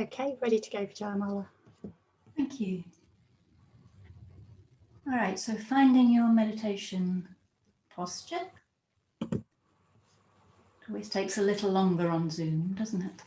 Okay, ready to go, Vijayamala. Thank you. All right, so finding your meditation posture. Always takes a little longer on Zoom, doesn't it?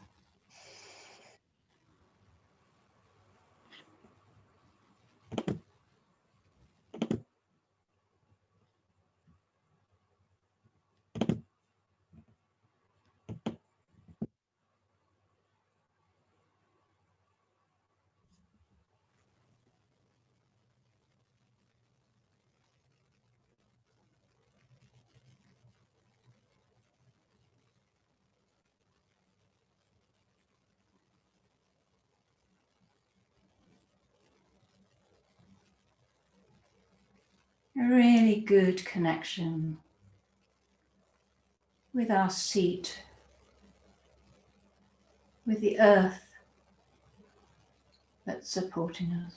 A really good connection with our seat, with the earth that's supporting us.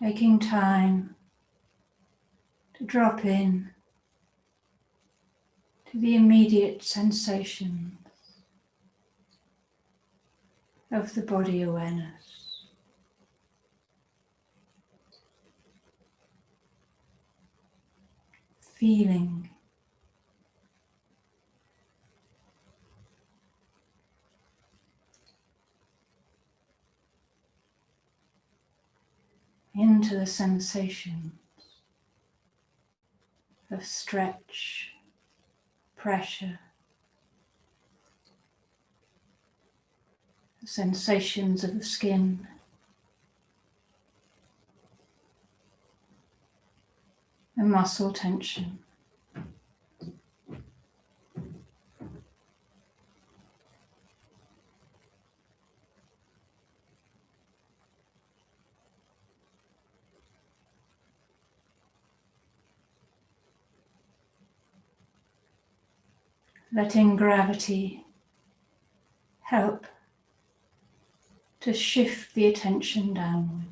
Taking time to drop in to the immediate sensation of the body awareness. Feeling into the sensation of stretch, pressure, the sensations of the skin, and muscle tension. Letting gravity help to shift the attention downwards.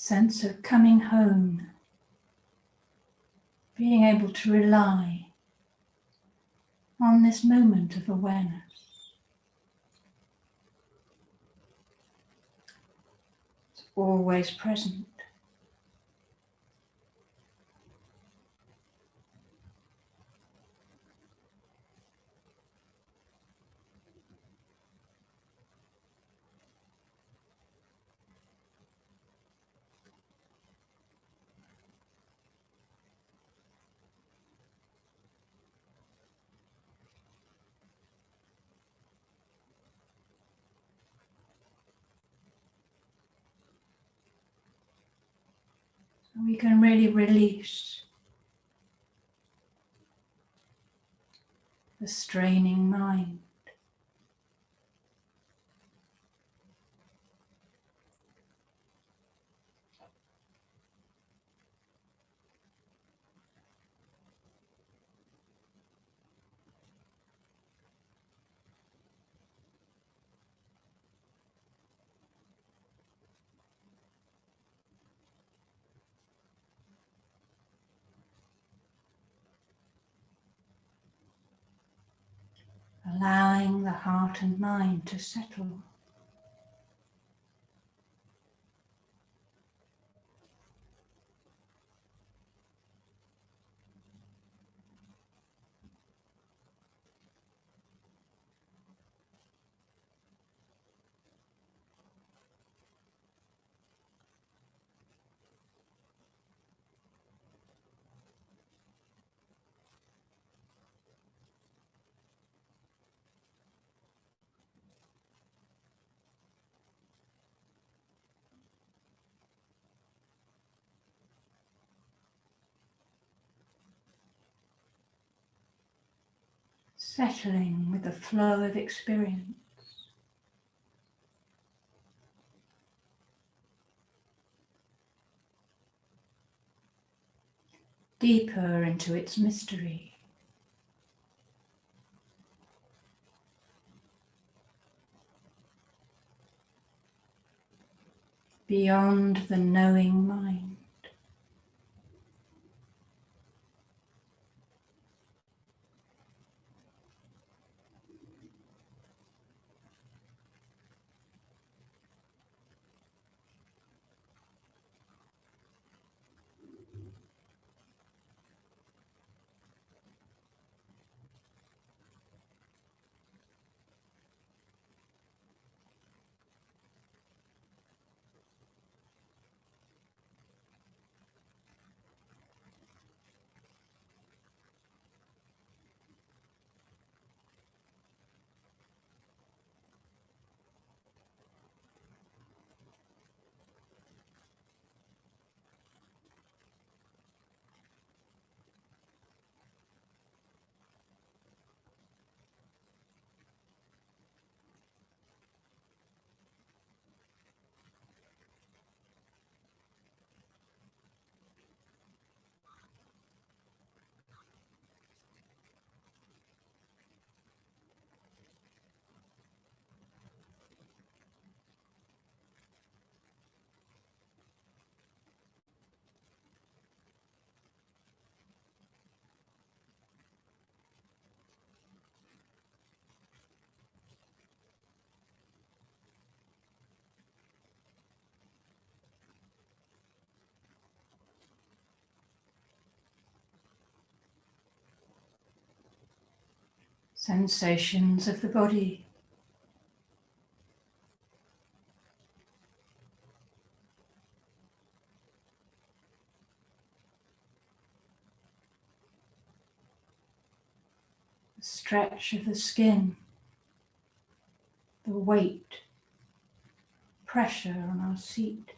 sense of coming home, being able to rely on this moment of awareness. It's always present. We can really release the straining mind. Allowing the heart and mind to settle. Settling with the flow of experience. Deeper into its mystery. Beyond the knowing mind. Sensations of the body. The stretch of the skin. The weight, pressure on our seat.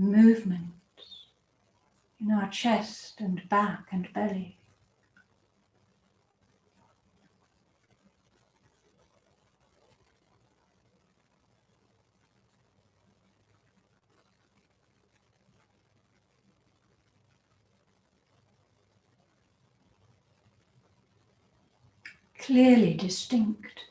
movements in our chest and back and belly. Clearly distinct.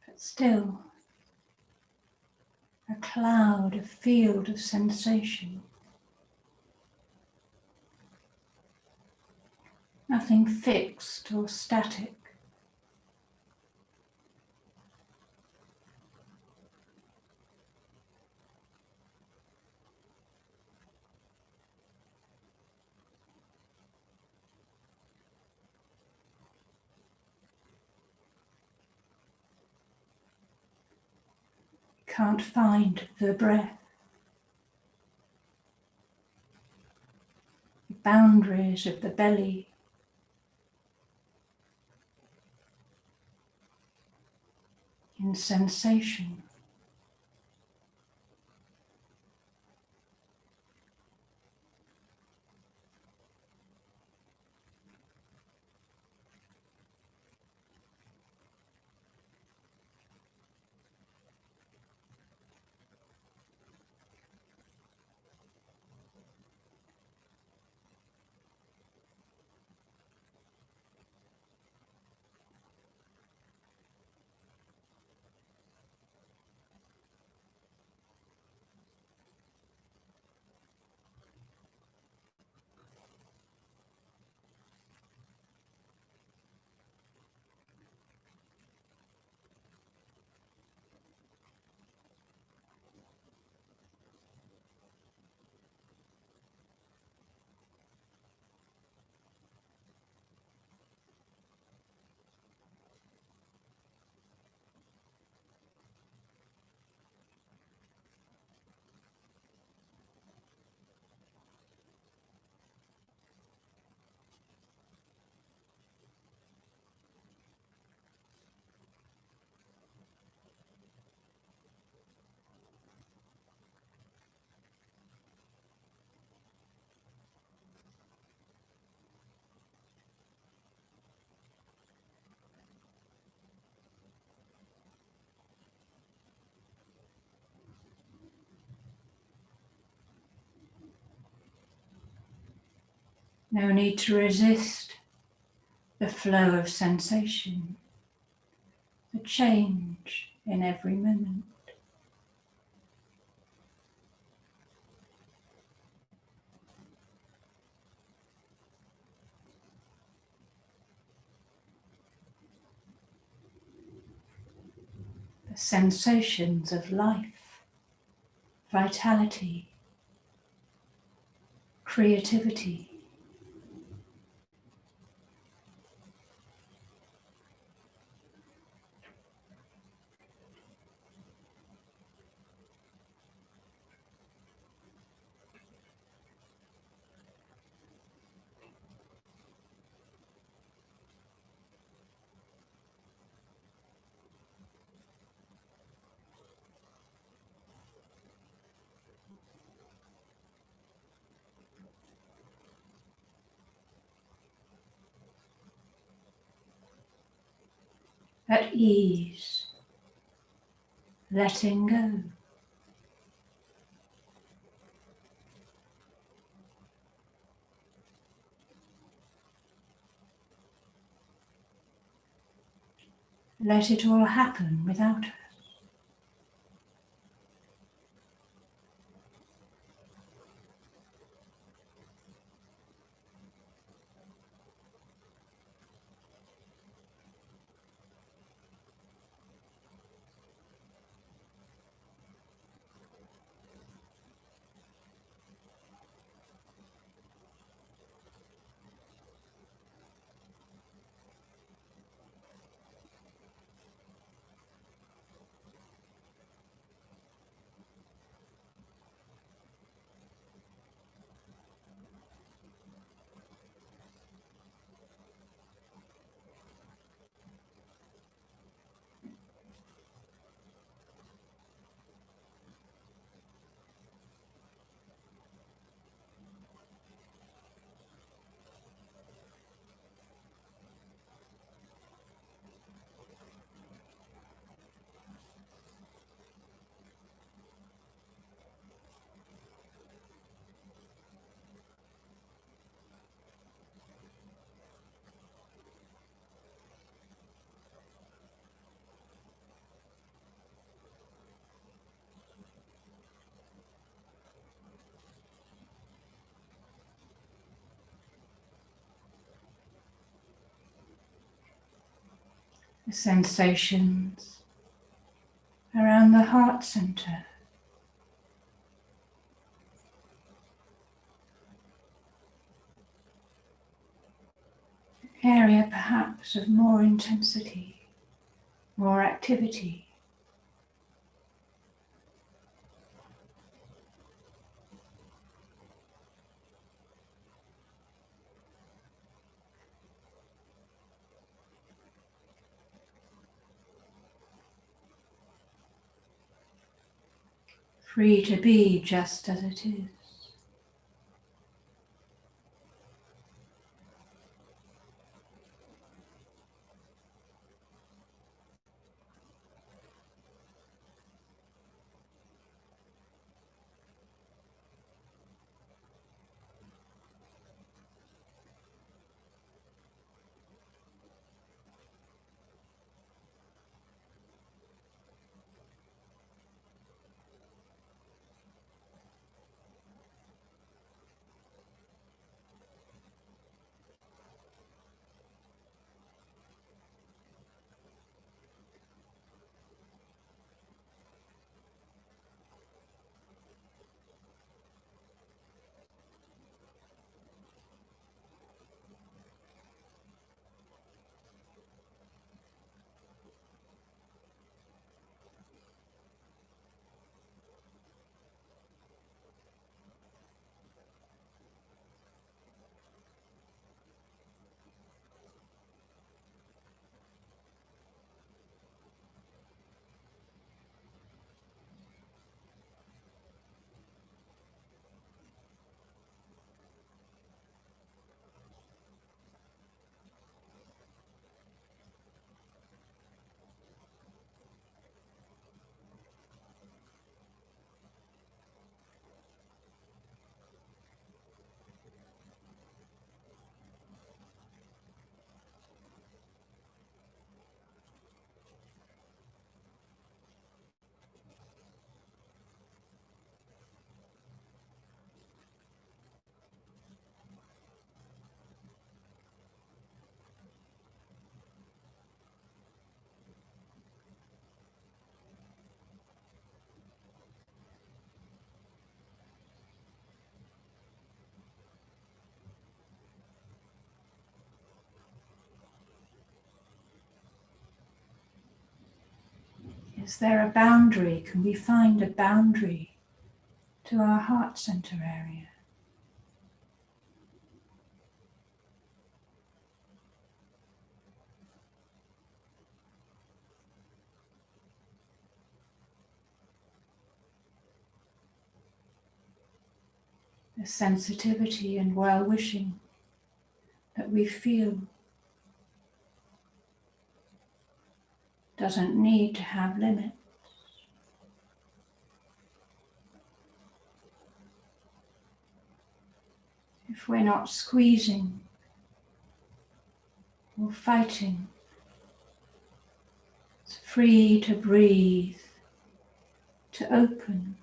But still, a cloud, a field of sensation. Nothing fixed or static. Can't find the breath, the boundaries of the belly, in sensation. No need to resist the flow of sensation, the change in every moment. The sensations of life, vitality, creativity. At ease, letting go. Let it all happen without us. the sensations around the heart center, area perhaps of more intensity, more activity. Free to be just as it is. Is there a boundary? Can we find a boundary to our heart center area? The sensitivity and well-wishing that we feel doesn't need to have limits. If we're not squeezing or fighting, it's free to breathe, to open,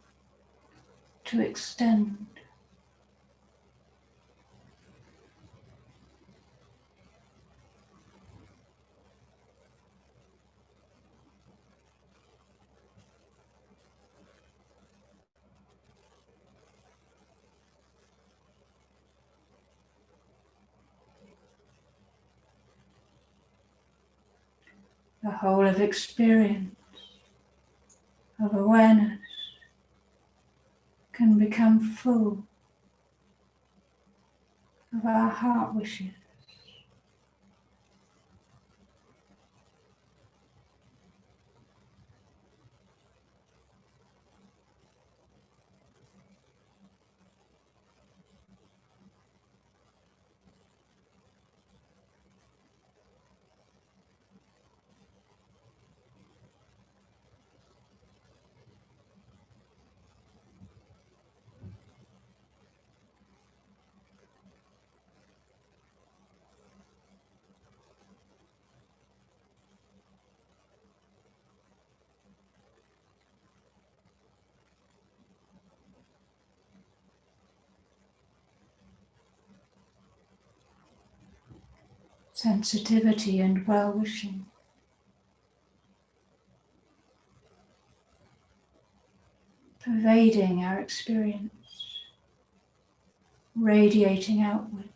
to extend. The whole of experience, of awareness, can become full of our heart wishes. Sensitivity and well-wishing pervading our experience, radiating outwards.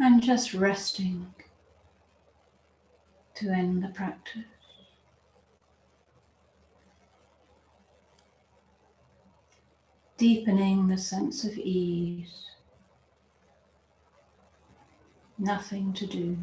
And just resting to end the practice. Deepening the sense of ease, nothing to do.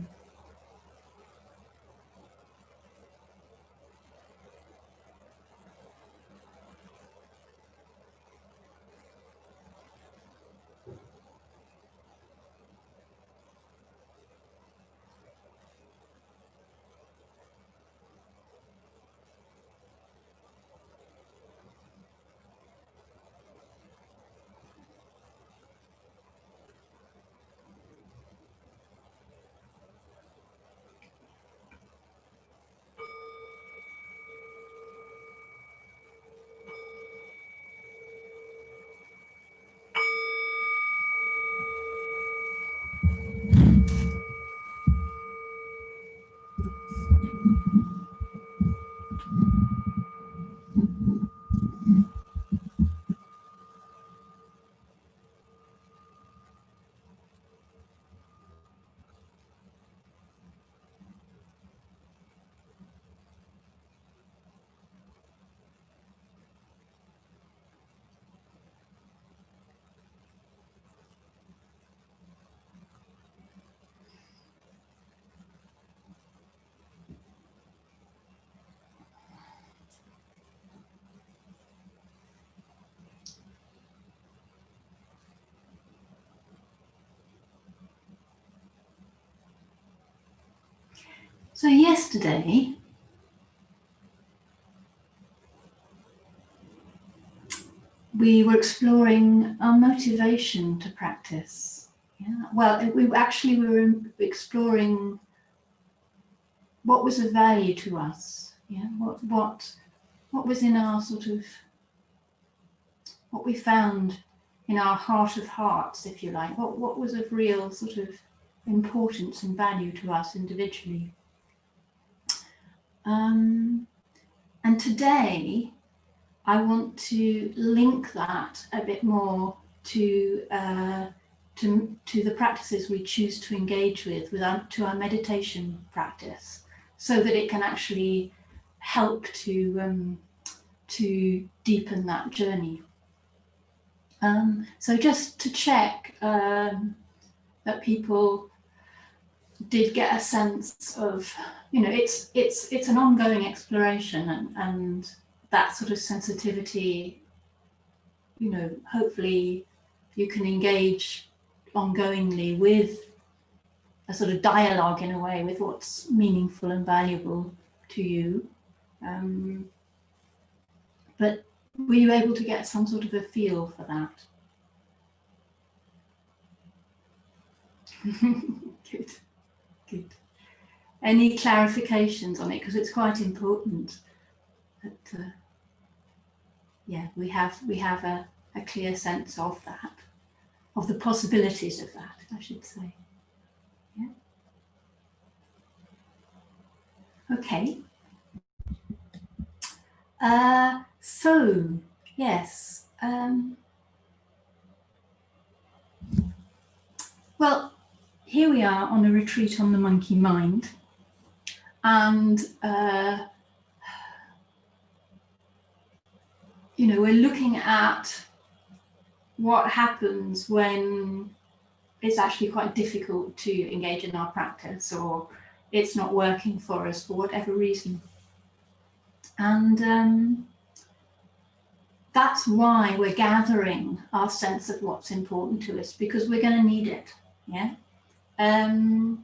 So yesterday, we were exploring our motivation to practice. Yeah. Well, we were exploring what was of value to us. Yeah. What was in our sort of, what we found in our heart of hearts, if you like. What was of real sort of importance and value to us individually. And today, I want to link that a bit more to the practices we choose to engage with to our meditation practice, so that it can actually help to deepen that journey. So just to check that people did get a sense of, it's an ongoing exploration, and that sort of sensitivity, you know, hopefully you can engage ongoingly with a sort of dialogue in a way with what's meaningful and valuable to you. But were you able to get some sort of a feel for that? Good, good. Any clarifications on it? Because it's quite important that, yeah, we have a clear sense of that, of the possibilities of that, I should say. Yeah. Okay. So, yes. Well, here we are on a retreat on the monkey mind, and you know, we're looking at what happens when it's actually quite difficult to engage in our practice, or it's not working for us for whatever reason. And that's why we're gathering our sense of what's important to us, because we're going to need it. Yeah. I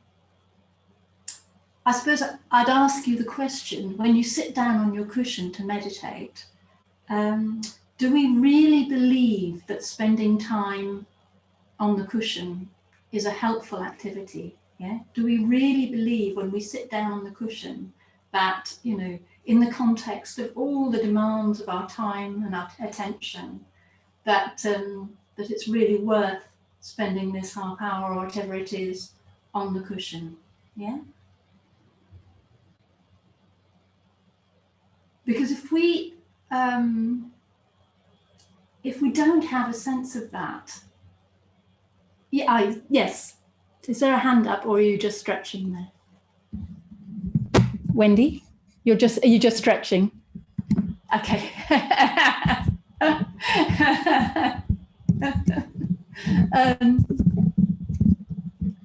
suppose I'd ask you the question, when you sit down on your cushion to meditate, do we really believe that spending time on the cushion is a helpful activity? Yeah. Do we really believe when we sit down on the cushion that, you know, in the context of all the demands of our time and our attention, that that it's really worth spending this half hour or whatever it is on the cushion? Yeah. Because if we don't have a sense of that, yeah, yes. Is there a hand up, or are you just stretching there? Wendy, are you just stretching? Okay.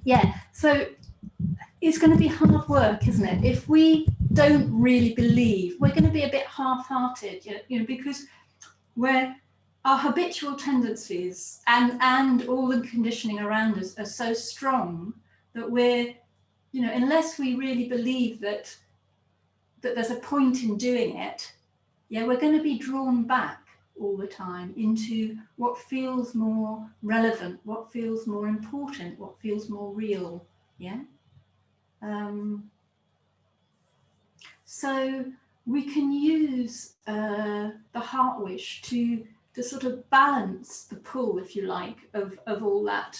Yeah, so it's going to be hard work, isn't it? If we don't really believe, we're going to be a bit half-hearted, you know, because our habitual tendencies and all the conditioning around us are so strong that we're, you know, unless we really believe that there's a point in doing it, yeah, we're going to be drawn back all the time into what feels more relevant, what feels more important, what feels more real. Yeah. So we can use the heart wish to sort of balance the pull, if you like, of all that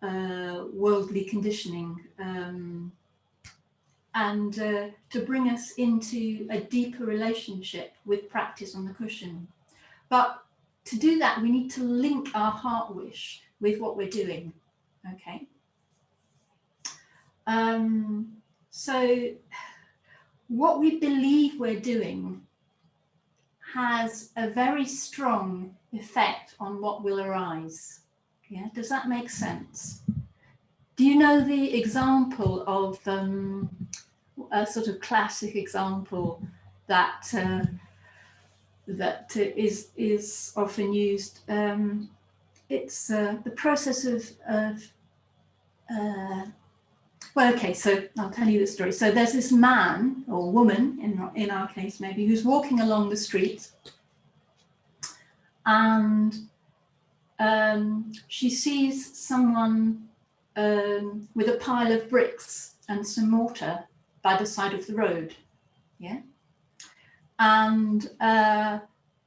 worldly conditioning, and to bring us into a deeper relationship with practice on the cushion. But to do that, we need to link our heart wish with what we're doing. Okay. So what we believe we're doing has a very strong effect on what will arise. Yeah, does that make sense? Do you know the example of a sort of classic example that is often used? It's the process of well, okay, so I'll tell you the story. So there's this man or woman, in our case maybe, who's walking along the street, and she sees someone with a pile of bricks and some mortar by the side of the road. Yeah. And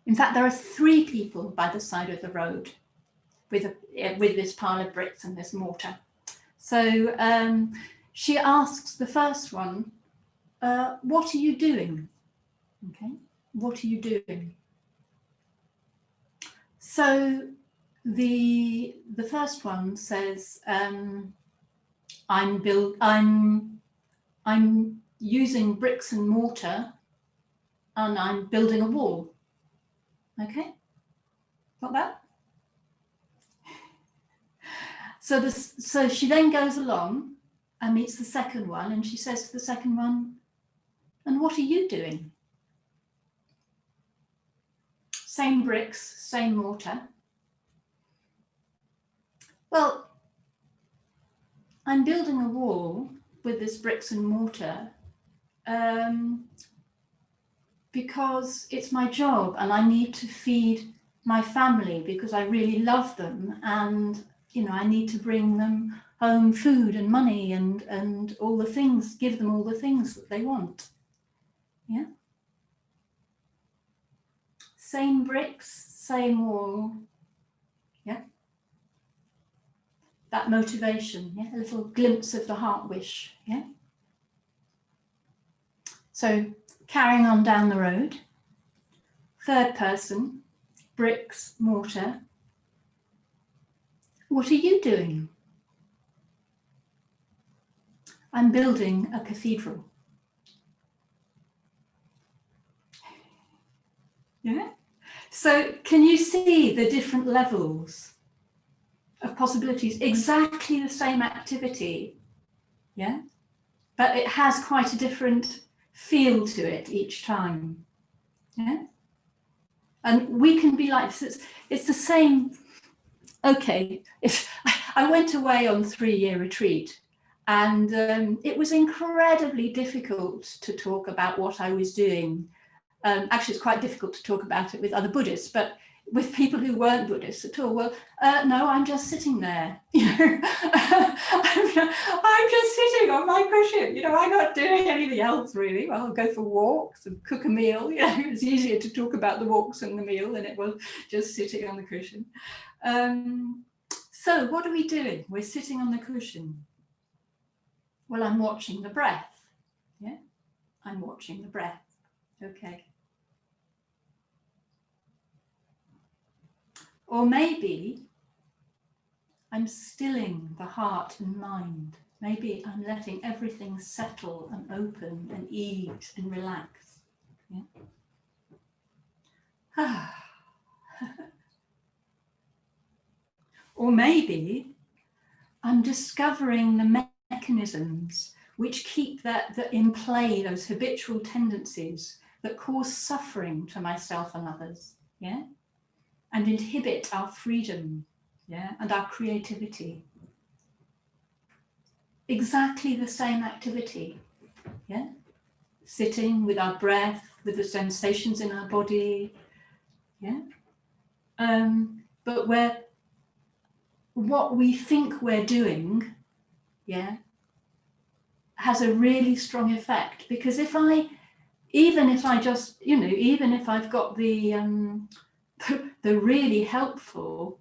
in fact, there are 3 people by the side of the road with this pile of bricks and this mortar. So she asks the first one, what are you doing? Okay, what are you doing? So the first one says, I'm using bricks and mortar, and I'm building a wall. Okay, got that? So she then goes along and meets the second one, and she says to the second one, and what are you doing? same bricks, same mortar. Well, I'm building a wall with this bricks and mortar because it's my job and I need to feed my family because I really love them, and I need to bring them home food and money and all the things, give them all the things that they want. Yeah. Same bricks, same wall. Yeah. That motivation, yeah, a little glimpse of the heart wish. Yeah. So carrying on down the road, third person, bricks, mortar. What are you doing? I'm building a cathedral. Yeah. So can you see the different levels of possibilities? Exactly the same activity. Yeah. But it has quite a different feel to it each time. Yeah. And we can be like this. It's the same. Okay. I went away on a 3-year retreat, and it was incredibly difficult to talk about what I was doing. Actually, it's quite difficult to talk about it with other Buddhists, but with people who weren't Buddhists at all. Well, no, I'm just sitting there. I'm just sitting on my cushion. I'm not doing anything else really. Well, I'll go for walks and cook a meal. It's easier to talk about the walks and the meal than it was just sitting on the cushion. So what are we doing? We're sitting on the cushion. Well, I'm watching the breath. Yeah, I'm watching the breath. Okay. Or maybe I'm stilling the heart and mind. Maybe I'm letting everything settle and open and ease and relax. Yeah. Or maybe I'm discovering the mechanisms which keep that in play, those habitual tendencies that cause suffering to myself and others, yeah, and inhibit our freedom, yeah, and our creativity. Exactly the same activity, yeah, sitting with our breath, with the sensations in our body, yeah, but what we think we're doing, yeah, has a really strong effect, because even if I've got the really helpful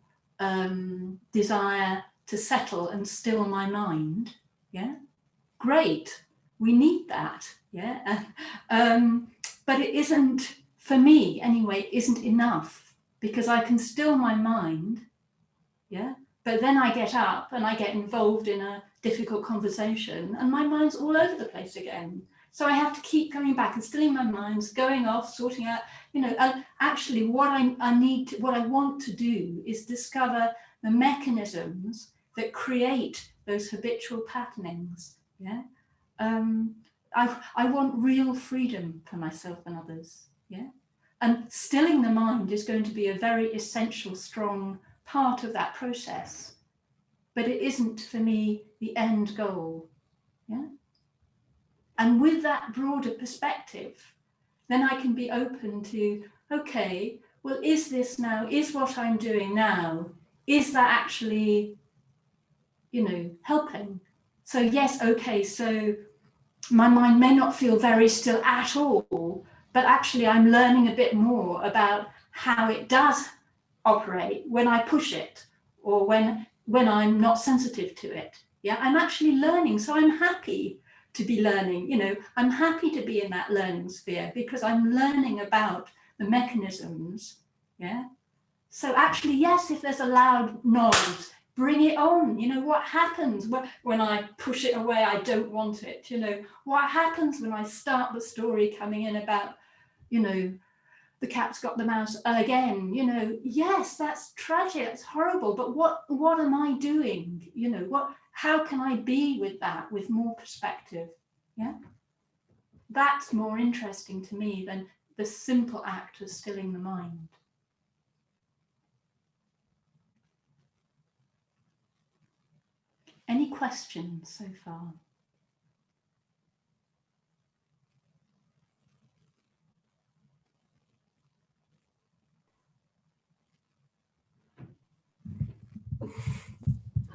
desire to settle and still my mind, yeah, great, we need that, yeah, but it isn't, for me anyway, it isn't enough, because I can still my mind, yeah, but then I get up and I get involved in a difficult conversation and my mind's all over the place again. So I have to keep coming back and stilling my mind, going off, sorting out, actually what what I want to do is discover the mechanisms that create those habitual patternings. Yeah. I want real freedom for myself and others. Yeah. And stilling the mind is going to be a very essential, strong part of that process, but it isn't for me the end goal. Yeah. And with that broader perspective, then I can be open to, okay, well, is what I'm doing now, is that actually, helping? So yes, okay, so my mind may not feel very still at all, but actually I'm learning a bit more about how it does operate when I push it, or when I'm not sensitive to it. Yeah, I'm actually learning, so I'm happy to be learning. I'm happy to be in that learning sphere because I'm learning about the mechanisms. Yeah. So actually, yes, if there's a loud noise, bring it on. What happens when I push it away? I don't want it. What happens when I start the story coming in about, the cat's got the mouse again? Yes, that's tragic, that's horrible, but what am I doing? How can I be with that with more perspective? Yeah, that's more interesting to me than the simple act of stilling the mind. Any questions so far?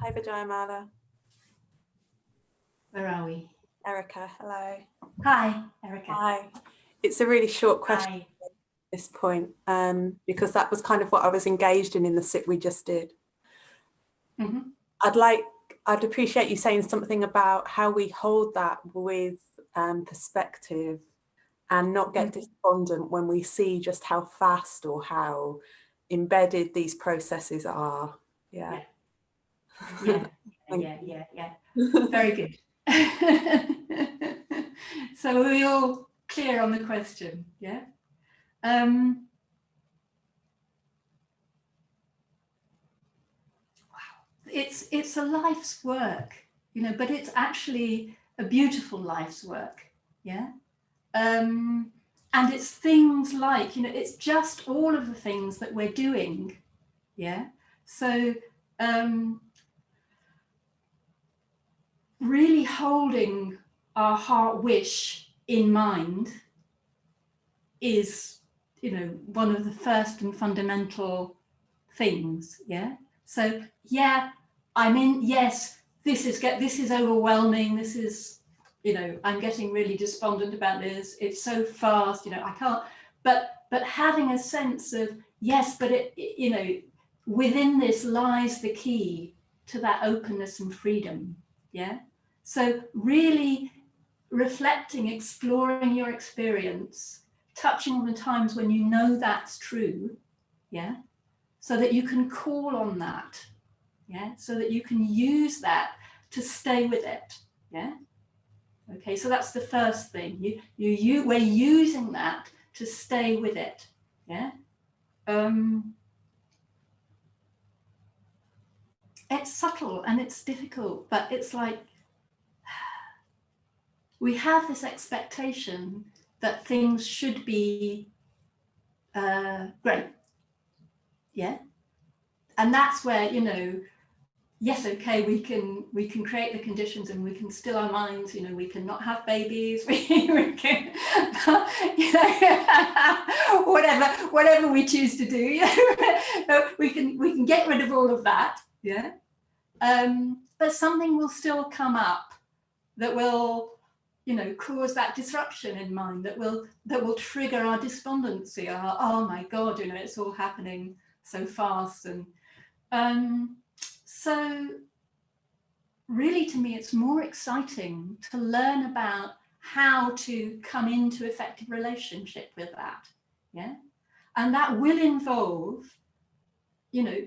Hi Vijayamala. Where are we? Erica, hello. Hi, Erica. Hi. It's a really short question Hi. at this point, because that was kind of what I was engaged in the sit we just did. Mm-hmm. I'd appreciate you saying something about how we hold that with perspective and not get despondent when we see just how fast or how embedded these processes are. Yeah. Yeah. Very good. So are we all clear on the question? Yeah. Wow. It's a life's work, you know, but it's actually a beautiful life's work. Yeah. And it's things like, you know, it's just all of the things that we're doing. Yeah. So really holding our heart wish in mind is, you know, one of the first and fundamental things. Yeah. So yeah, yes, this is overwhelming. This is, you know, I'm getting really despondent about this. It's so fast, you know, I can't, but having a sense of, yes, but it, you know, within this lies the key to that openness and freedom. Yeah. So really reflecting, exploring your experience, touching on the times when you know that's true. Yeah. So that you can call on that. Yeah. So that you can use that to stay with it. Yeah. Okay. So that's the first thing. We're using that to stay with it. Yeah. It's subtle and it's difficult, but it's like we have this expectation that things should be great. Yeah. And that's where, you know, yes, okay, we can create the conditions and we can still our minds, you know, we can not have babies, we can, you know, whatever we choose to do, you know, we can get rid of all of that. Yeah. But something will still come up that will, you know, cause that disruption in mind, that will trigger our despondency, our, oh my God, you know, it's all happening so fast. And so really, to me, it's more exciting to learn about how to come into effective relationship with that. Yeah. And that will involve, you know,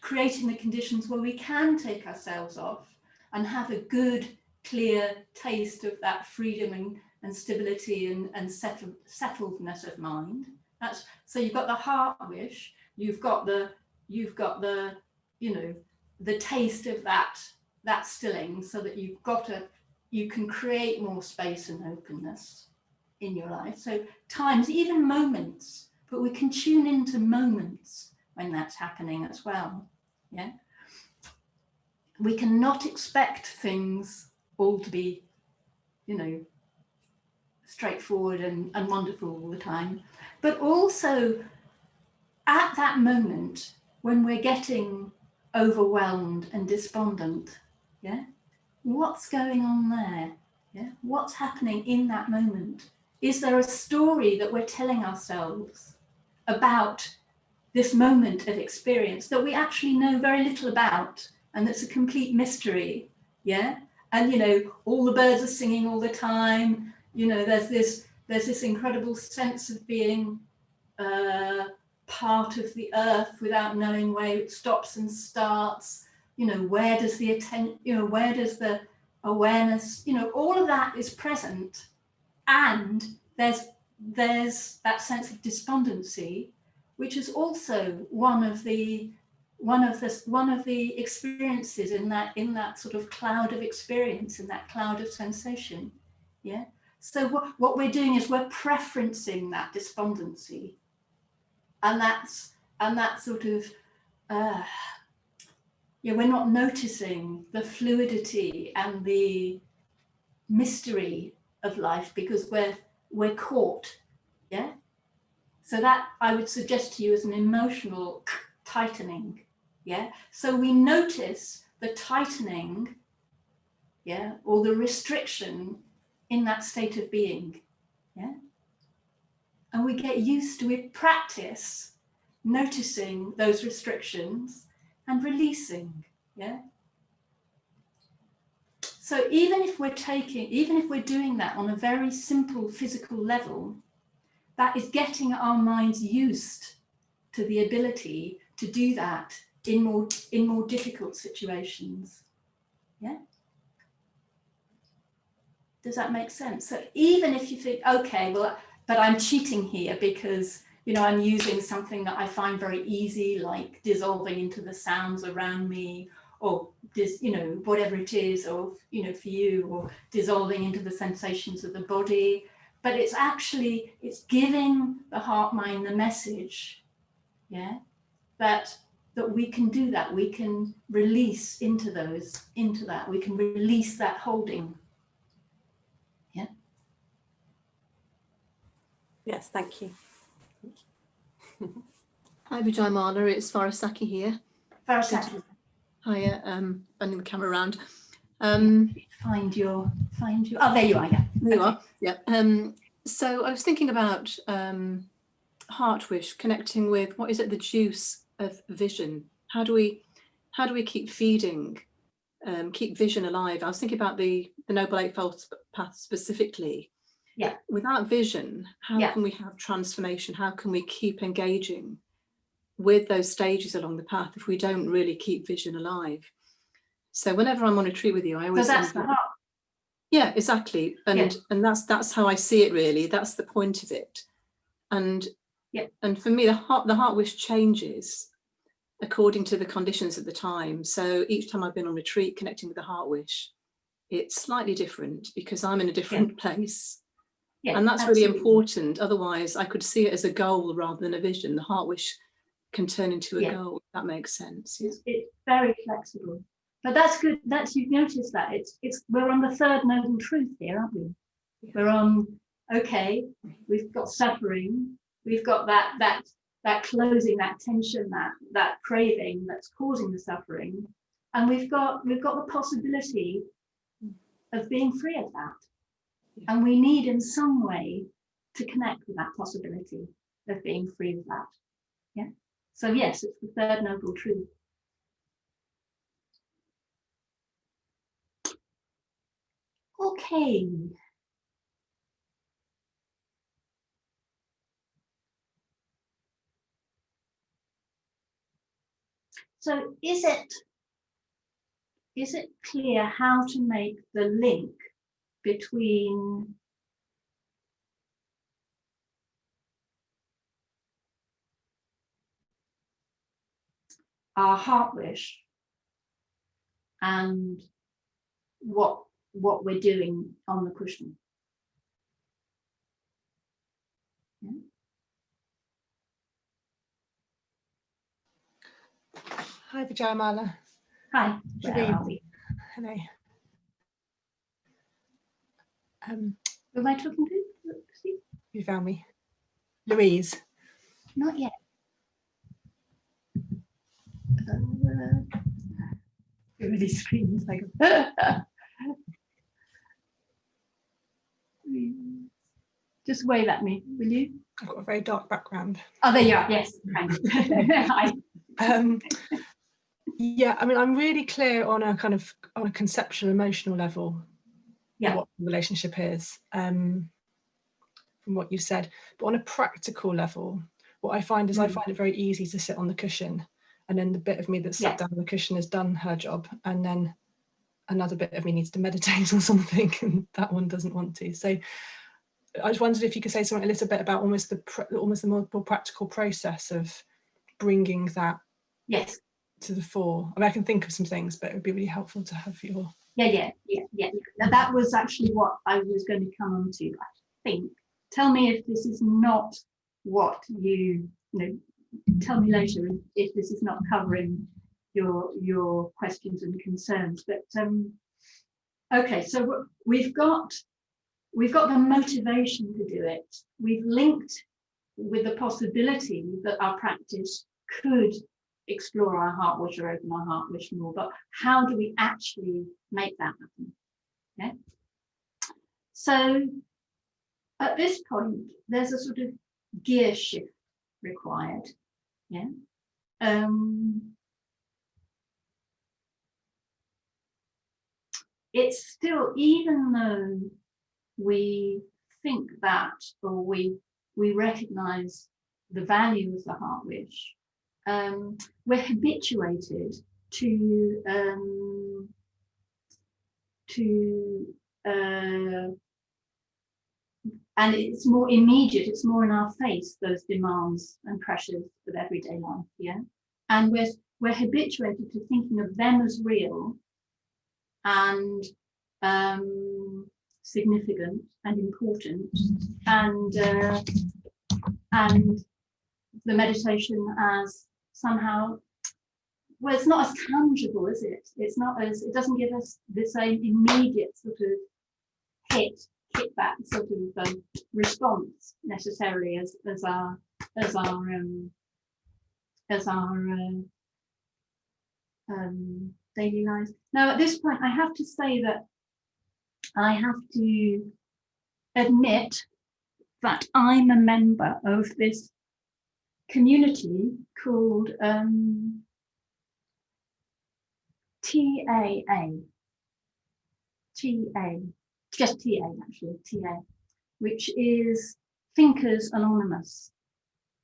creating the conditions where we can take ourselves off and have a good, clear taste of that freedom and stability and settledness of mind. That's so you've got the heart wish, you've got the you know, the taste of that stilling, so that you can create more space and openness in your life. So times, even moments, but we can tune into moments when that's happening as well. Yeah. We cannot expect things all to be, you know, straightforward and wonderful all the time, but also at that moment when we're getting overwhelmed and despondent, yeah, what's going on there? Yeah, what's happening in that moment? Is there a story that we're telling ourselves about this moment of experience that we actually know very little about, and that's a complete mystery? Yeah. And, you know, all the birds are singing all the time, you know, there's this incredible sense of being part of the earth without knowing where it stops and starts. You know, where does the attention, you know, where does the awareness, you know, all of that is present. And there's that sense of despondency, which is also one of the experiences in that sort of cloud of experience, in that cloud of sensation. Yeah. So what we're doing is we're preferencing that despondency, and that sort of Yeah, we're not noticing the fluidity and the mystery of life because we're caught. Yeah. So that I would suggest to you as an emotional tightening. Yeah. So we notice the tightening, yeah, or the restriction in that state of being. Yeah. And we get used to it, practice noticing those restrictions and releasing. Yeah. So even if we're doing that on a very simple physical level, that is getting our minds used to the ability to do that in more difficult situations. Yeah. Does that make sense? So even if you think, okay, well, but I'm cheating here because, you know, I'm using something that I find very easy, like dissolving into the sounds around me, or you know, whatever it is, or, you know, for you, or dissolving into the sensations of the body. But it's actually, it's giving the heart mind the message, yeah, that we can do that. We can release into that. We can release that holding. Yeah. Yes, thank you. Hi Vijayamala, it's Varasaki here. Varasaki. Hiya, bending the camera around. Find your. Oh, there you are. Yeah. There you are. Yeah. So I was thinking about heart wish, connecting with what is it, the juice of vision. How do we keep feeding, keep vision alive? I was thinking about the Noble Eightfold Path specifically. Yeah. Without vision, how can we have transformation? How can we keep engaging with those stages along the path if we don't really keep vision alive? So whenever I'm on a retreat with you, I always. So that's the heart. Yeah, exactly, and that's how I see it. Really, that's the point of it. And and for me, the heart wish changes according to the conditions at the time. So each time I've been on retreat, connecting with the heart wish, it's slightly different because I'm in a different place. Yeah, and that's really important. Otherwise, I could see it as a goal rather than a vision. The heart wish can turn into a goal. If that makes sense. Yeah. It's very flexible, but that's good. You've noticed that we're on the third noble truth here, aren't we? Yeah. We're on. Okay, we've got suffering. We've got that closing, that tension, that craving that's causing the suffering, and we've got the possibility of being free of that. And we need in some way to connect with that possibility of being free of that. Yeah. So yes, it's the third noble truth. Okay. So is it clear how to make the link between our heart wish and what we're doing on the cushion? Yeah. Hi, Vijayamala. Hi, where are we? Hello. Who am I talking to? You found me. Louise. Not yet. It really screams like just wave at me, will you? I've got a very dark background. Oh, there you are. Yes. Hi. Yeah, I mean, I'm really clear on a conceptual, emotional level what the relationship is, from what you said. But on a practical level, what I find is I find it very easy to sit on the cushion, and then the bit of me that's sat down on the cushion has done her job, and then another bit of me needs to meditate or something, and that one doesn't want to. So I just wondered if you could say something a little bit about almost the more practical process of bringing that to the fore. I mean, I can think of some things, but it would be really helpful to have your. Yeah. Now, that was actually what I was going to come on to. I think. Tell me if this is not what you know. Tell me later if this is not covering your questions and concerns. But okay, so we've got the motivation to do it. We've linked with the possibility that our practice could explore our heart wish or open our heart wish more, but how do we actually make that happen? Okay. So at this point, there's a sort of gear shift required. Yeah. It's still, even though we think that, or we recognize the value of the heart wish, we're habituated to and it's more immediate, it's more in our face, those demands and pressures of everyday life, yeah? And we're habituated to thinking of them as real and significant and important, and the meditation as somehow, well, it's not as tangible, is it? It's not as, it doesn't give us the same immediate sort of kickback sort of response necessarily as our daily lives. Now, at this point, I have to say that I have to admit that I'm a member of this community called just TA actually, TA, which is Thinkers Anonymous.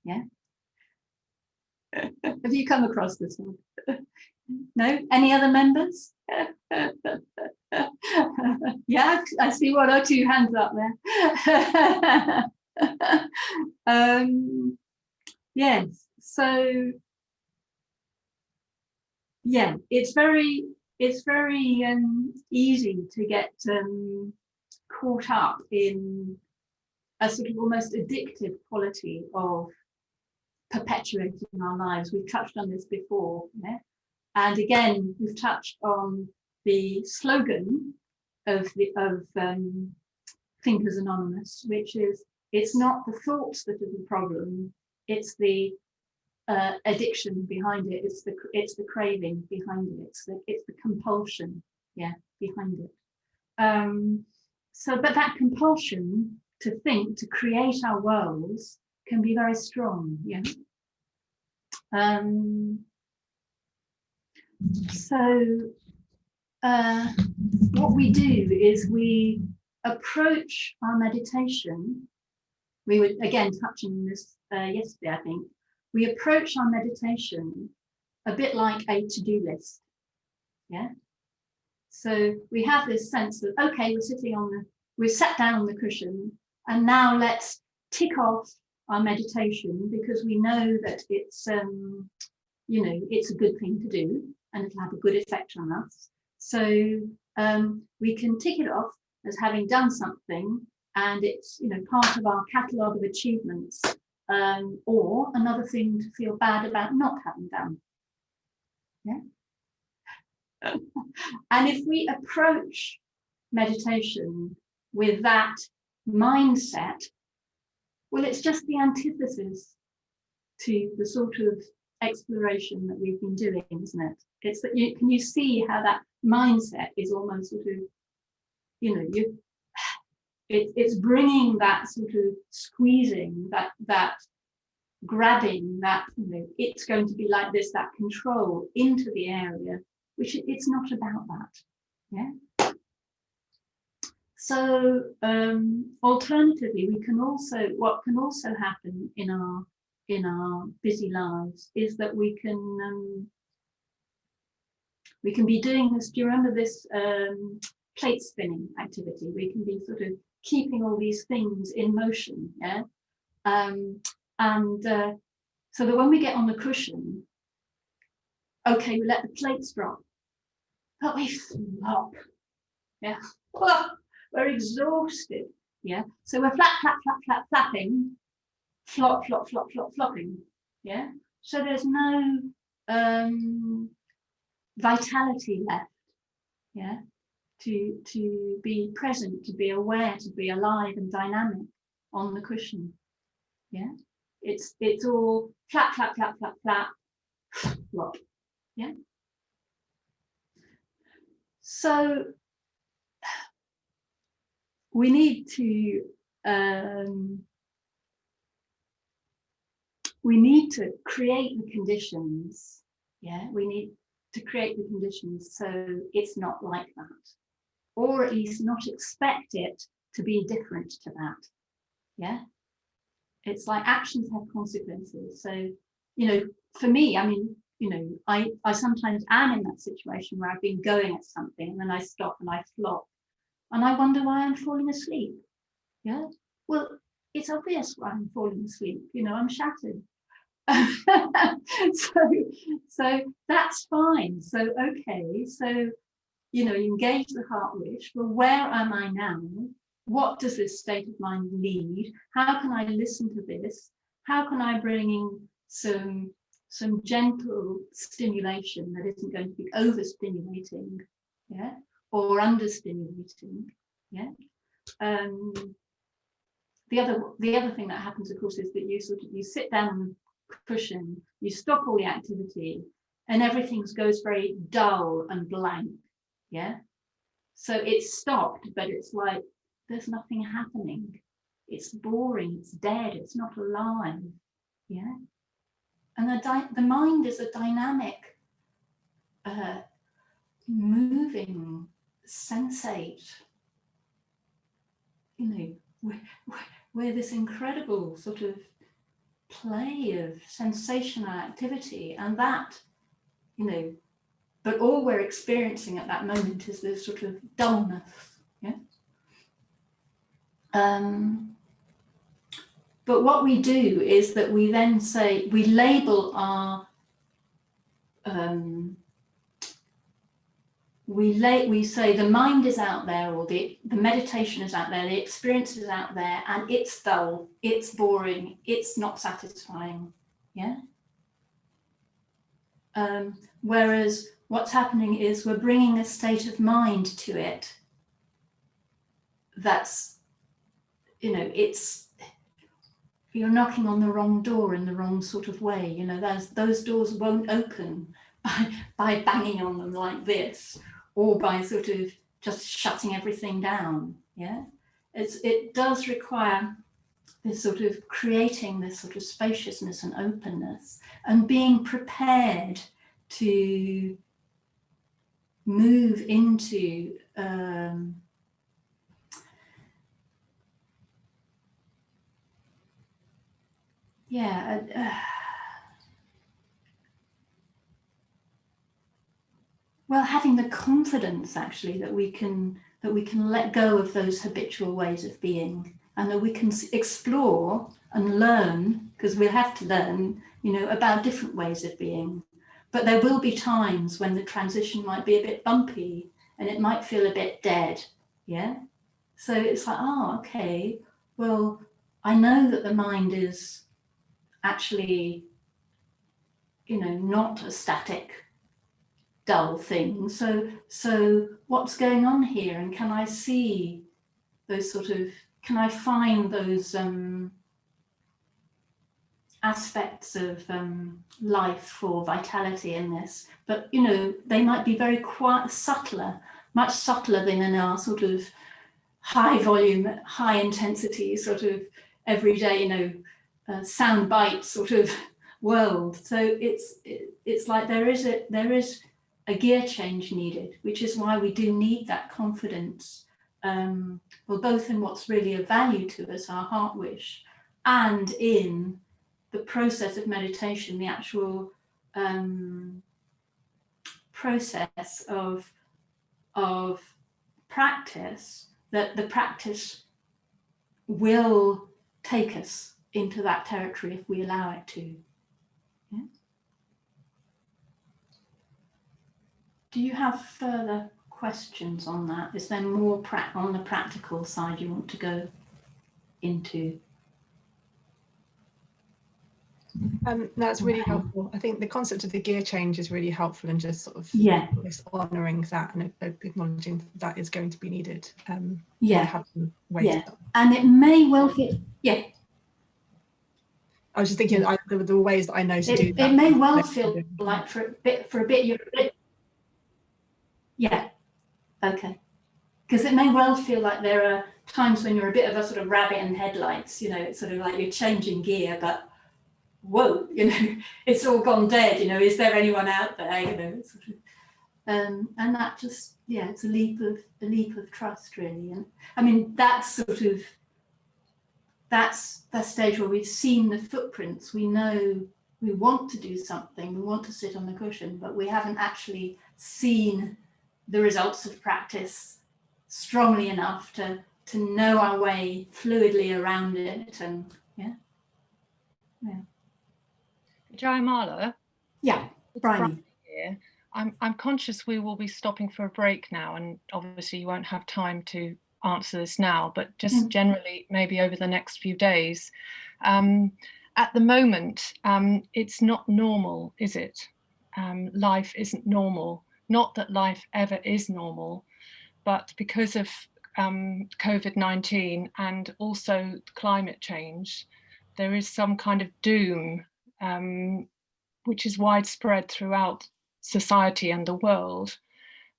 Yeah. Have you come across this one? No? Any other members? Yeah, I see one or two hands up there. Yes, so yeah, it's very easy to get caught up in a sort of almost addictive quality of perpetuating our lives. We've touched on this before, yeah? And again, we've touched on the slogan of Thinkers Anonymous, which is, it's not the thoughts that are the problem, it's the addiction behind it, it's the craving behind it, it's the compulsion, yeah, behind it. So, but that compulsion to think, to create our worlds, can be very strong, yeah. So what we do is we approach our meditation. We were again touching on this yesterday, I think. We approach our meditation a bit like a to-do list. Yeah. So we have this sense that, okay, we're sat down on the cushion, and now let's tick off our meditation, because we know that it's it's a good thing to do and it'll have a good effect on us. So we can tick it off as having done something, and it's part of our catalogue of achievements, or another thing to feel bad about not having done. Yeah. And if we approach meditation with that mindset, well, it's just the antithesis to the sort of exploration that we've been doing, isn't it? It's that can you see how that mindset is almost sort of, it's bringing that sort of squeezing, that grabbing, that it's going to be like this, that control into the area, which it's not about that. Yeah. So alternatively, what can also happen in our busy lives is that we can be doing this. Do you remember this plate spinning activity? We can be sort of keeping all these things in motion, yeah. So that when we get on the cushion, okay, we let the plates drop, but we flop, yeah. We're exhausted, yeah. So we're flapping, flop, flopping, yeah. So there's no vitality left, yeah, to be present, to be aware, to be alive and dynamic on the cushion. Yeah, it's all flap, flap, flap, flap, flap, flop. Yeah. So we need to create the conditions. Yeah, we need to create the conditions so it's not like that, or at least not expect it to be different to that. Yeah, it's like actions have consequences. So, you know, for me, I mean, you know, I sometimes am in that situation where I've been going at something and then I stop and I flop and I wonder why I'm falling asleep. Yeah, well, it's obvious why I'm falling asleep. You know, I'm shattered. so that's fine. So okay, so you know, engage the heart wish. Well, where am I now? What does this state of mind need? How can I listen to this? How can I bring in some gentle stimulation that isn't going to be overstimulating, yeah, or understimulating, yeah. The other thing that happens, of course, is that you sit down on the cushion, you stop all the activity, and everything goes very dull and blank. Yeah. So it's stopped, but it's like there's nothing happening. It's boring. It's dead. It's not alive. Yeah. And the mind is a dynamic, moving sensate. You know, where this incredible sort of play of sensational activity, and that, you know, but all we're experiencing at that moment is this sort of dullness. Yeah. But what we do is that we then say, we label our we say the mind is out there, or the meditation is out there, the experience is out there, and it's dull, it's boring, it's not satisfying. Yeah. Whereas what's happening is we're bringing a state of mind to it that's, you know, it's, you're knocking on the wrong door in the wrong sort of way. You know, those doors won't open by banging on them like this, or by sort of just shutting everything down. Yeah, it does require this sort of creating this sort of spaciousness and openness, and being prepared to move into well, having the confidence actually that we can let go of those habitual ways of being, and that we can explore and learn, because we'll have to learn, you know, about different ways of being. But there will be times when the transition might be a bit bumpy and it might feel a bit dead. Yeah. So it's like, oh, okay, well, I know that the mind is actually, you know, not a static, dull thing. So what's going on here? And can I see those sort of, can I find those aspects of life or vitality in this? But, you know, they might be very quite subtler, much subtler than in our sort of high volume, high intensity sort of everyday, you know, sound bite sort of world. So it's like there is a gear change needed, which is why we do need that confidence, well, both in what's really of value to us, our heart wish, and in the process of meditation, the actual process of practice, that the practice will take us into that territory if we allow it to. Yeah? Do you have further questions on that? Is there more on the practical side you want to go into? That's really helpful. I think the concept of the gear change is really helpful, and just sort of honouring that and acknowledging that is going to be needed. And it may well fit. I was just thinking the ways that I know to do that. It may well feel like for a bit you're a bit. Okay. Because it may well feel like there are times when you're a bit of a sort of rabbit in headlights, you know, it's sort of like you're changing gear, but whoa, you know, it's all gone dead, you know, is there anyone out there, you know, sort of, and that just, it's a leap of trust, really. And I mean, that's the stage where we've seen the footprints, we know we want to do something, we want to sit on the cushion, but we haven't actually seen the results of practice strongly enough to know our way fluidly around it. And Vijayamala, Bryony here. I'm conscious we will be stopping for a break now, and obviously you won't have time to answer this now, but just generally maybe over the next few days. At the moment, it's not normal, is it? Life isn't normal. Not that life ever is normal, but because of COVID-19 and also climate change, there is some kind of doom which is widespread throughout society and the world.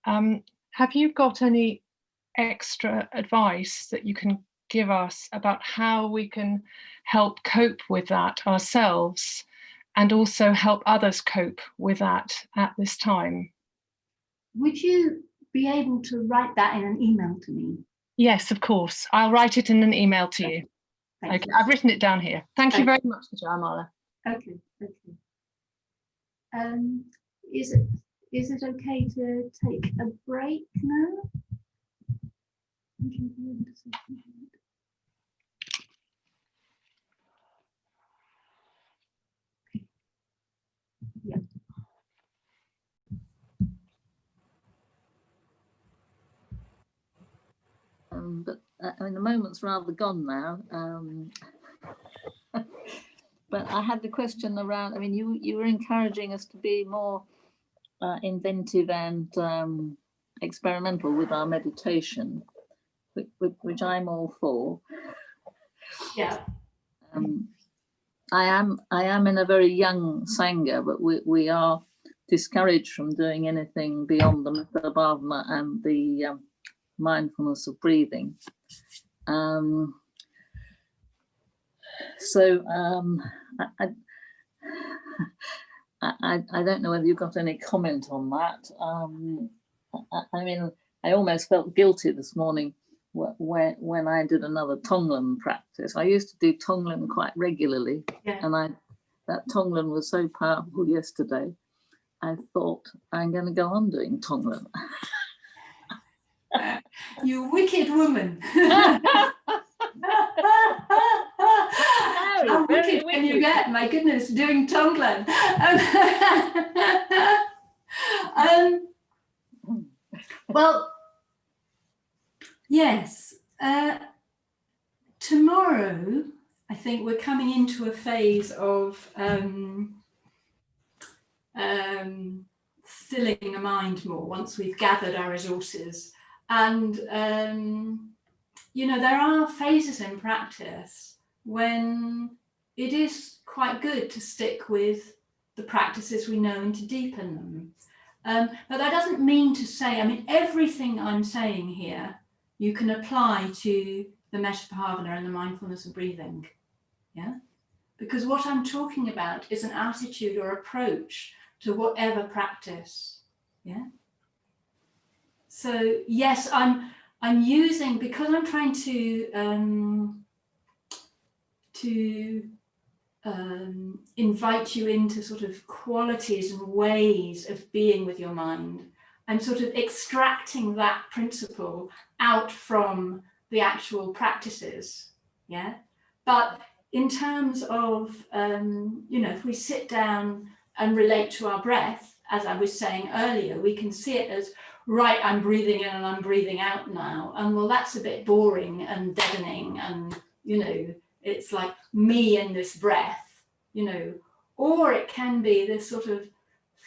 Have you got any extra advice that you can give us about how we can help cope with that ourselves and also help others cope with that at this time? Would you be able to write that in an email to me? Yes, of course. I'll write it in an email to you. Okay, I've written it down here. Thank you very much, Vijayamala. Okay. Is it okay to take a break now? But I mean, the moment's rather gone now. But I had the question around, I mean, you were encouraging us to be more inventive and experimental with our meditation, which I'm all for. I am in a very young Sangha, but we are discouraged from doing anything beyond the Metta Bhavana and the mindfulness of breathing. So I don't know whether you've got any comment on that. I mean, I almost felt guilty this morning when I did another Tonglen practice. I used to do Tonglen quite regularly, and that Tonglen was so powerful yesterday. I thought, I'm going to go on doing Tonglen. You wicked woman. How wicked can you get? My goodness, doing Tonglen. Well, yes. Tomorrow, I think we're coming into a phase of stilling the mind more once we've gathered our resources. And, you know, there are phases in practice when it is quite good to stick with the practices we know and to deepen them. But that doesn't mean to say, I mean, everything I'm saying here, you can apply to the Metta Bhavana and the mindfulness of breathing. Because what I'm talking about is an attitude or approach to whatever practice. So yes, I'm using, because I'm trying to invite you into sort of qualities and ways of being with your mind. I'm sort of extracting that principle out from the actual practices. But in terms of, you know, if we sit down and relate to our breath, as I was saying earlier, we can see it as, right, I'm breathing in and I'm breathing out now. And well, that's a bit boring and deadening. And, you know, it's like me and this breath, you know, or it can be this sort of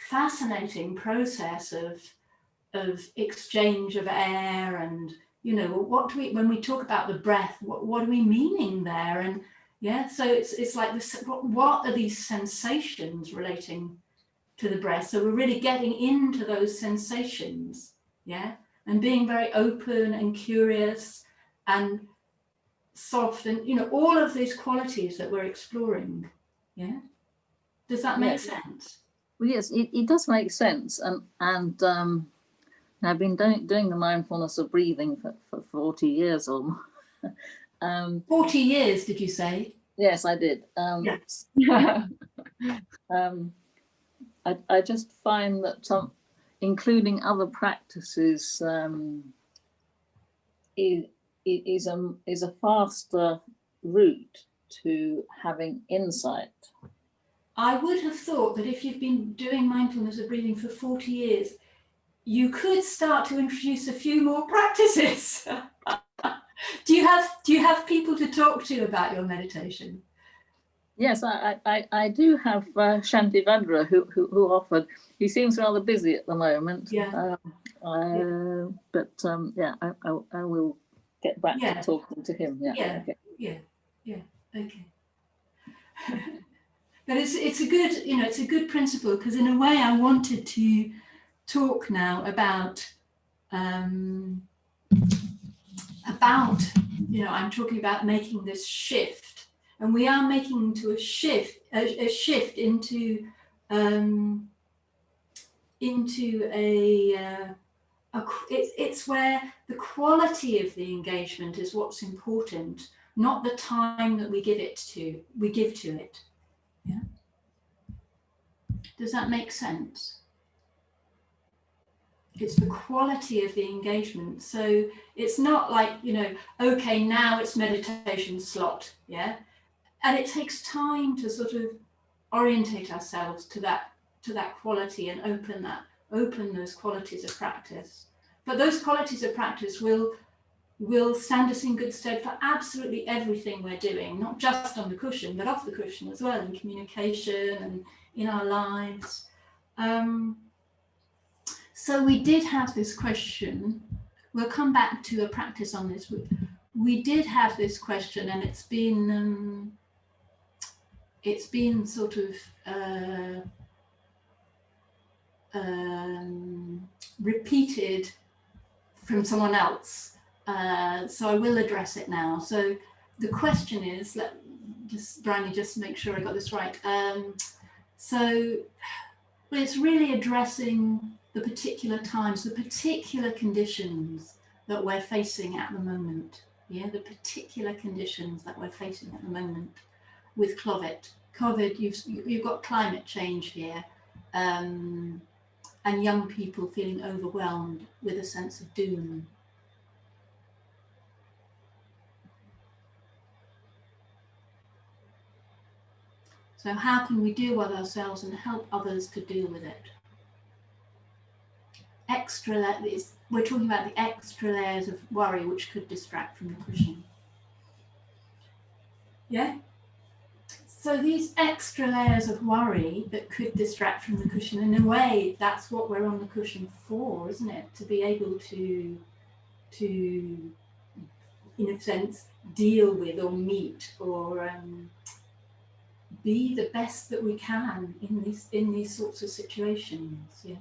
fascinating process of exchange of air, and what do we, when we talk about the breath, what are we meaning there? And yeah, so it's like this, what are these sensations relating to the breath? So we're really getting into those sensations, yeah, and being very open and curious and soft, and all of these qualities that we're exploring. Yeah, does that make sense? Well, yes, it does make sense, and I've been doing the mindfulness of breathing for 40 years or more. 40 years, did you say? Yes, I did. Yes. I just find that including other practices is a faster route to having insight. I would have thought that if you've been doing mindfulness of breathing for 40 years, you could start to introduce a few more practices. Do you have people to talk to about your meditation? Yes, I do have Shanti Vadra who offered. He seems rather busy at the moment. Yeah. But yeah, I will get back to talking to him. Yeah. Okay. Yeah. Okay. But it's a good, it's a good principle, because in a way I wanted to talk now about I'm talking about making this shift, and we are making into a shift into it's where the quality of the engagement is what's important, not the time that we give to it. Yeah. Does that make sense? It's the quality of the engagement. So it's not like, okay, now it's meditation slot, yeah? And it takes time to sort of orientate ourselves to that quality and open those qualities of practice. But those qualities of practice will stand us in good stead for absolutely everything we're doing, not just on the cushion, but off the cushion as well, in communication and in our lives. So we did have this question. We'll come back to a practice on this. We did have this question, and it's been sort of repeated from someone else. So I will address it now. So the question is, Bryony, just make sure I got this right. So it's really addressing the particular times, the particular conditions that we're facing at the moment. Yeah, the particular conditions that we're facing at the moment with COVID. You've got climate change here, and young people feeling overwhelmed with a sense of doom. So how can we deal with ourselves and help others to deal with it? We're talking about the extra layers of worry which could distract from the cushion. Yeah? So these extra layers of worry that could distract from the cushion, in a way, that's what we're on the cushion for, isn't it? To be able to in a sense, deal with or meet or be the best that we can in these sorts of situations. Yeah.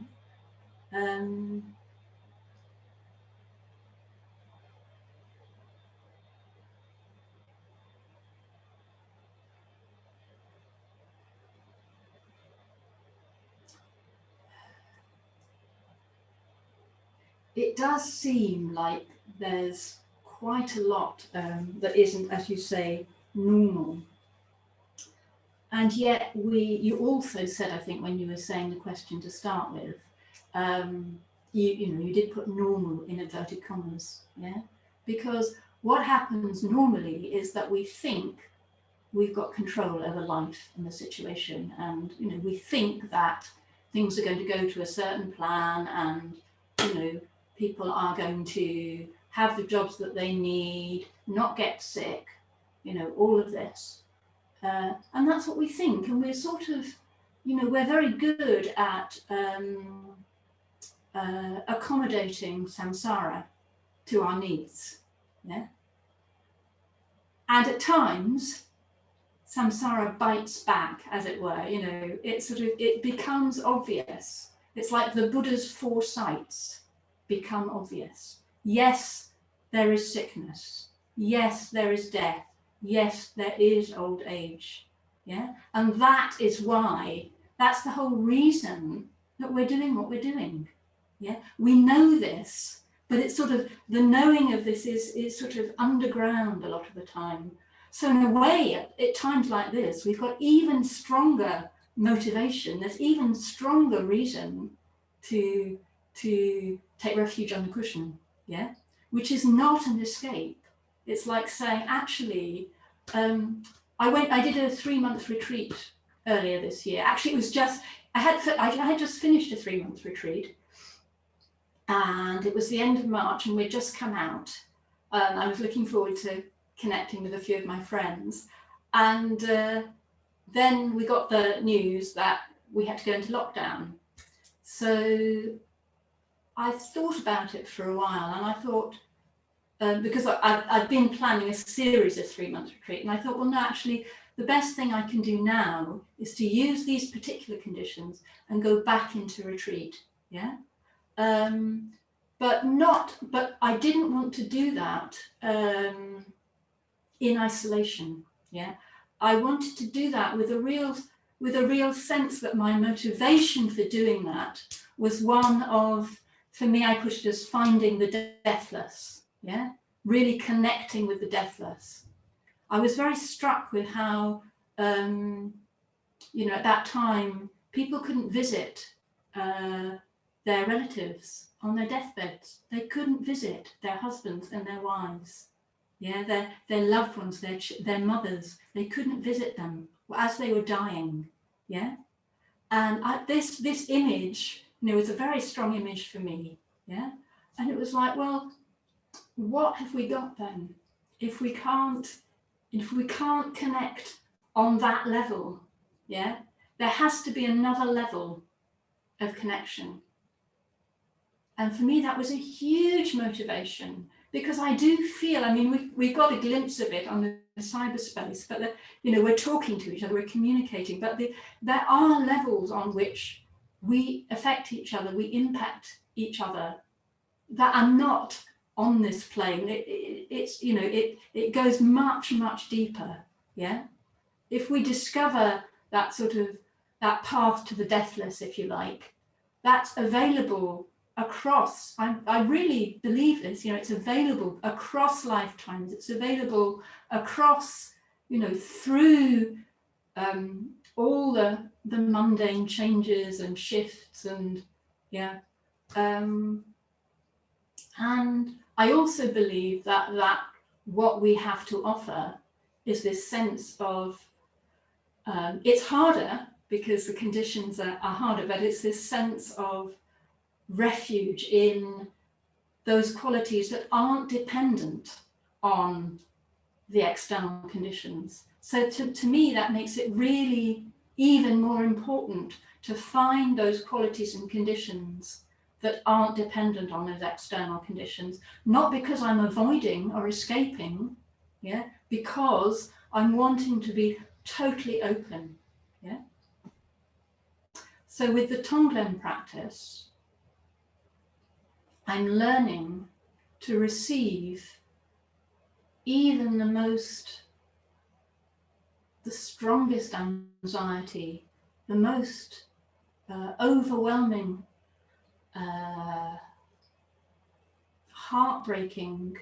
It does seem like there's quite a lot that isn't, as you say, normal. And yet you also said, I think, when you were saying the question to start with, you did put normal in inverted commas, yeah? Because what happens normally is that we think we've got control over life and the situation, and we think that things are going to go to a certain plan, and people are going to have the jobs that they need, not get sick, all of this. And that's what we think. And we're sort of, we're very good at accommodating samsara to our needs. Yeah. And at times, samsara bites back, as it were. It becomes obvious. It's like the Buddha's 4 sights become obvious. Yes, there is sickness. Yes, there is death. Yes, there is old age. Yeah, and that is why, that's the whole reason that we're doing what we're doing. Yeah, we know this, but it's sort of, the knowing of this is sort of underground a lot of the time. So in a way, at times like this, we've got even stronger motivation. There's even stronger reason to take refuge on the cushion. Yeah, which is not an escape. It's like saying, actually, I did a 3-month retreat earlier this year. Actually, it was just, I had just finished a 3-month retreat, and it was the end of March, and we'd just come out. I was looking forward to connecting with a few of my friends, and then we got the news that we had to go into lockdown. So I thought about it for a while, and I thought, because I've been planning a series of 3-month retreat, and I thought, well, no, actually, the best thing I can do now is to use these particular conditions and go back into retreat. Yeah. But I didn't want to do that in isolation. Yeah. I wanted to do that with a real sense that my motivation for doing that was one of, for me, I put it as finding the deathless. Yeah, really connecting with the deathless. I was very struck with how, at that time, people couldn't visit their relatives on their deathbeds. They couldn't visit their husbands and their wives. Yeah, their loved ones, their mothers. They couldn't visit them as they were dying. Yeah, and this image, was a very strong image for me. Yeah, and it was like, well, what have we got then? If we can't connect on that level, yeah, there has to be another level of connection. And for me, that was a huge motivation, because I do feel, we got a glimpse of it on the cyberspace, but we're talking to each other, we're communicating, but there are levels on which we affect each other, we impact each other that are not on this plane. It goes much, much deeper. Yeah. If we discover that that path to the deathless, if you like, that's available across, I really believe this, it's available across lifetimes. It's available across, through all the mundane changes and shifts, and yeah. And I also believe that what we have to offer is this sense of, it's harder because the conditions are harder, but it's this sense of refuge in those qualities that aren't dependent on the external conditions. So to me, that makes it really even more important to find those qualities and conditions that aren't dependent on those external conditions, not because I'm avoiding or escaping, yeah, because I'm wanting to be totally open, yeah. So with the Tonglen practice, I'm learning to receive even the strongest anxiety, the most overwhelming, heartbreaking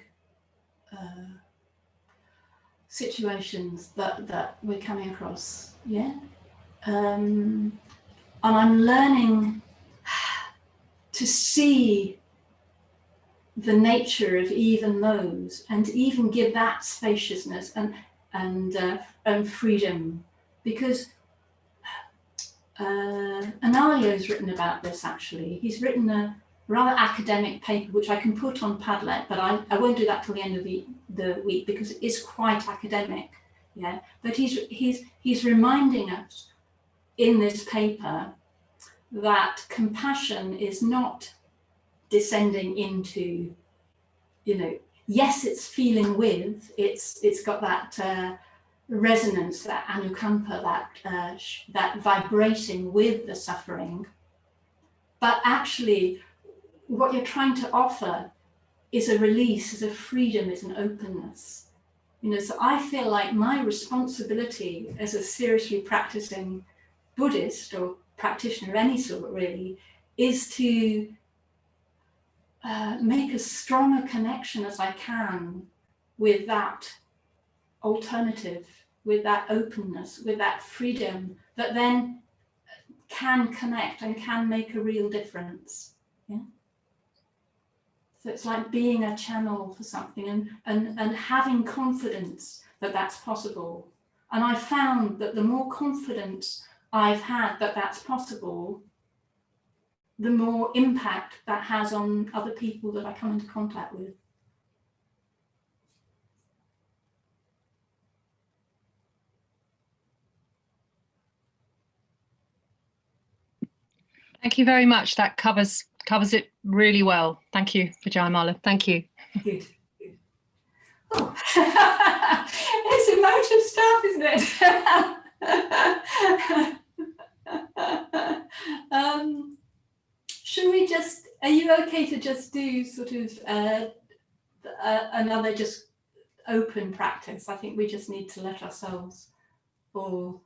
situations that we're coming across, yeah. And I'm learning to see the nature of even those, and even give that spaciousness and freedom, because Analio's written about this. Actually, he's written a rather academic paper which I can put on Padlet, but I won't do that till the end of the week because it is quite academic, Yeah, but he's reminding us in this paper that compassion is not descending into, yes, it's feeling with, it's got that resonance, that anukampa, that vibrating with the suffering. But actually, what you're trying to offer is a release, is a freedom, is an openness. So I feel like my responsibility as a seriously practicing Buddhist or practitioner of any sort really is to make as strong a connection as I can with that alternative, with that openness, with that freedom that then can connect and can make a real difference. Yeah. So it's like being a channel for something and having confidence that that's possible. And I found that the more confidence I've had that that's possible, the more impact that has on other people that I come into contact with. Thank you very much. That covers it really well. Thank you, Vijayamala. Thank you. Good. Oh. It's emotive stuff, isn't it? Should we just, are you okay to just do sort of another just open practice? I think we just need to let ourselves all,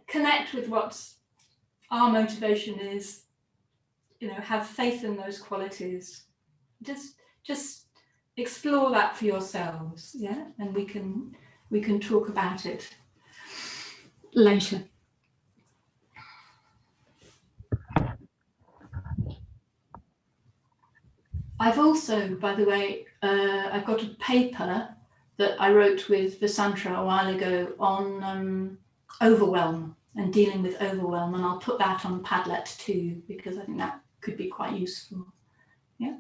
connect with what our motivation is, have faith in those qualities. Just explore that for yourselves, and we can talk about it later. I've also, by the way, I've got a paper that I wrote with Vasantra a while ago on overwhelm and dealing with overwhelm, and I'll put that on Padlet too, because I think that could be quite useful. Yeah.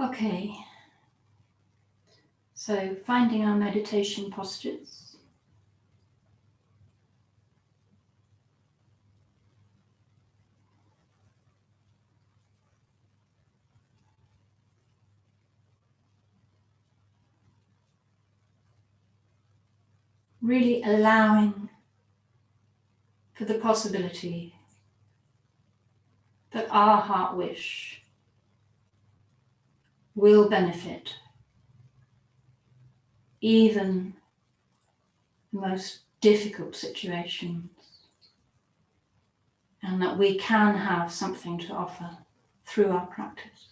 Okay, so finding our meditation postures. Really allowing for the possibility that our heart wish will benefit even the most difficult situations, and that we can have something to offer through our practice.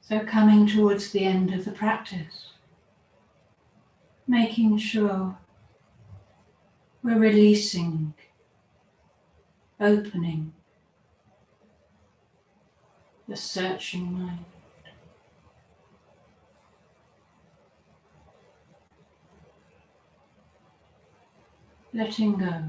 So coming towards the end of the practice, making sure we're releasing, opening the searching mind. Letting go.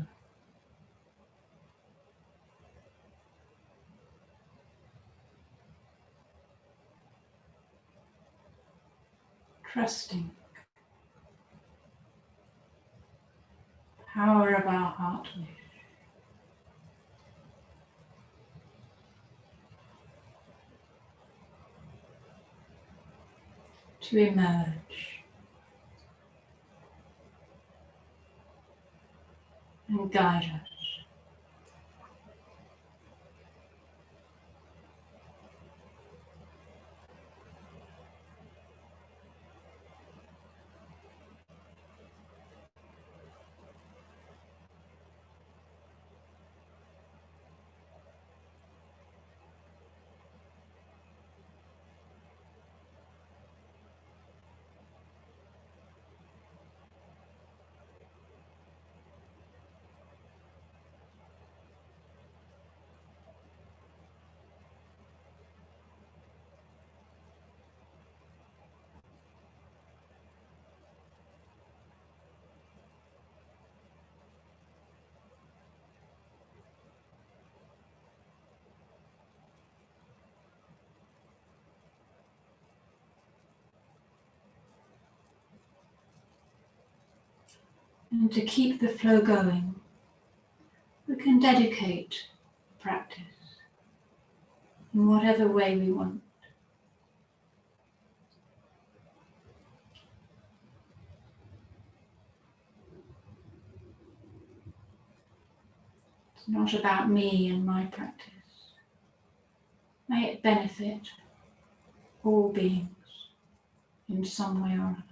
Trusting the power of our heart wish. To emerge and guide us. And to keep the flow going, we can dedicate practice in whatever way we want. It's not about me and my practice. May it benefit all beings in some way or another.